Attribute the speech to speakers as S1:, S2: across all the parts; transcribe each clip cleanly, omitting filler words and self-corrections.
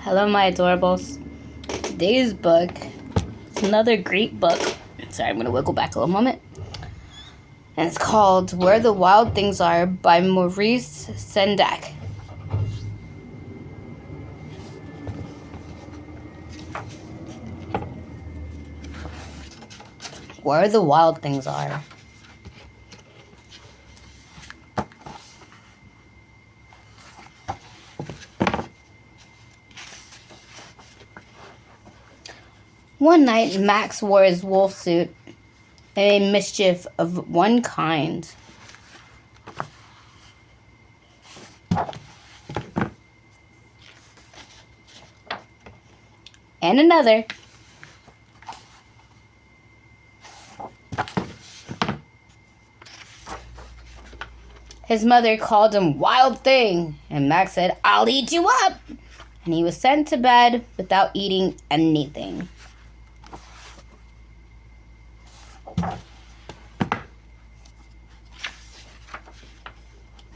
S1: Hello, my adorables. Today's book is another great book. Sorry, I'm going to wiggle back a little moment. And it's called Where the Wild Things Are by Maurice Sendak. Where the Wild Things Are. One night, Max wore his wolf suit and made mischief of one kind. And another. His mother called him Wild Thing, and Max said, "I'll eat you up!" And he was sent to bed without eating anything.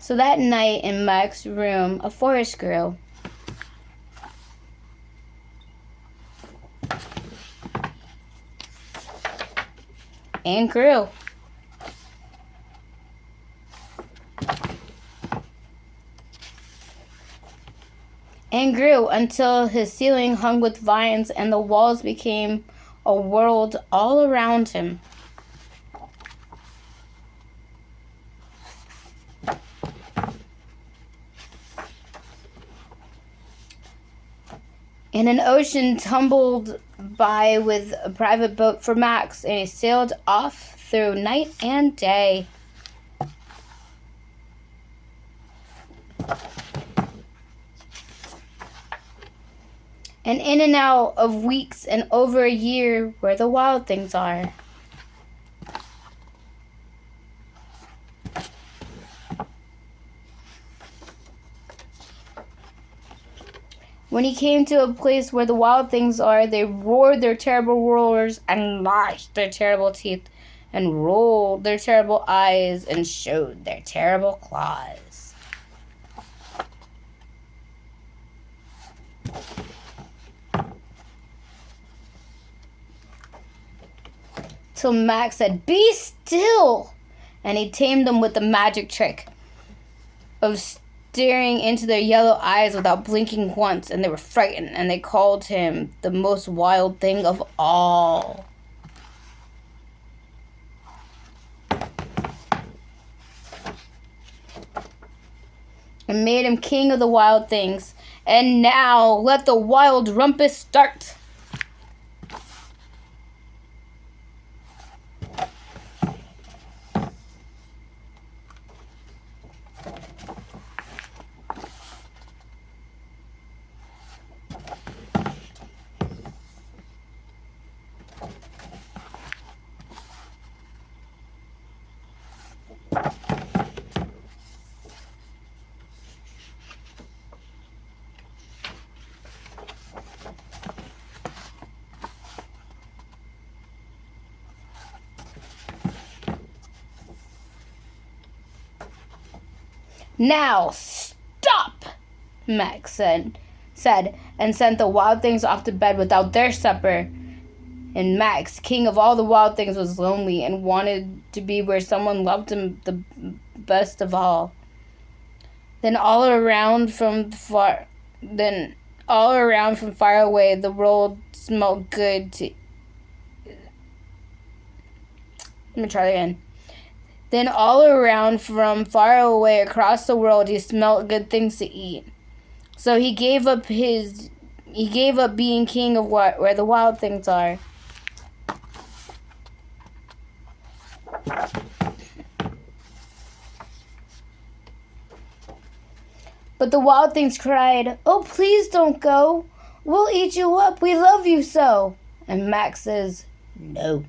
S1: So that night in Max's room, a forest grew. And grew. And grew until his ceiling hung with vines and the walls became a world all around him. And an ocean tumbled by with a private boat for Max, and he sailed off through night and day. And in and out of weeks and over a year where the wild things are. When he came to a place where the wild things are, they roared their terrible roars and gnashed their terrible teeth and rolled their terrible eyes and showed their terrible claws. Till Max said, "Be still!" And he tamed them with the magic trick of staring into their yellow eyes without blinking once, and they were frightened, and they called him the most wild thing of all. And made him king of the wild things. And now let the wild rumpus start. "Now stop," Max said, and sent the wild things off to bed without their supper. And Max, king of all the wild things, was lonely and wanted to be where someone loved him the best of all. Then all around from far away, the world smelled good to. Let me try that again. Then all around from far away across the world, he smelled good things to eat. So he gave up being king of where the wild things are. But the wild things cried, "Oh, please don't go. We'll eat you up. We love you so." And Max says, "No."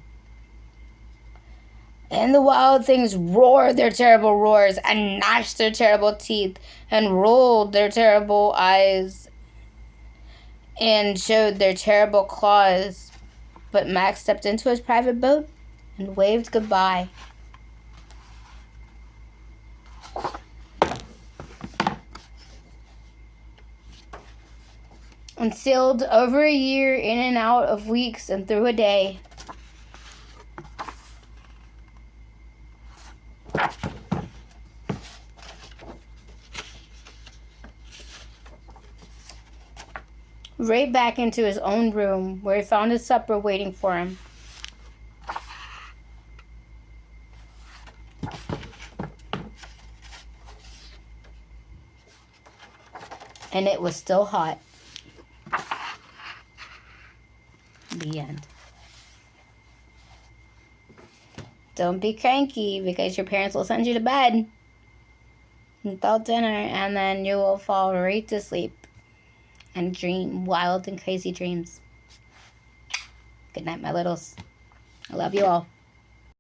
S1: And the wild things roared their terrible roars and gnashed their terrible teeth and rolled their terrible eyes and showed their terrible claws. But Max stepped into his private boat and waved goodbye. and sailed over a year, in and out of weeks and through a day. Right back into his own room, where he found his supper waiting for him. And it was still hot. The end. Don't be cranky, because your parents will send you to bed without dinner, and then you will fall right to sleep and dream wild and crazy dreams. Good night, my littles. I love you all.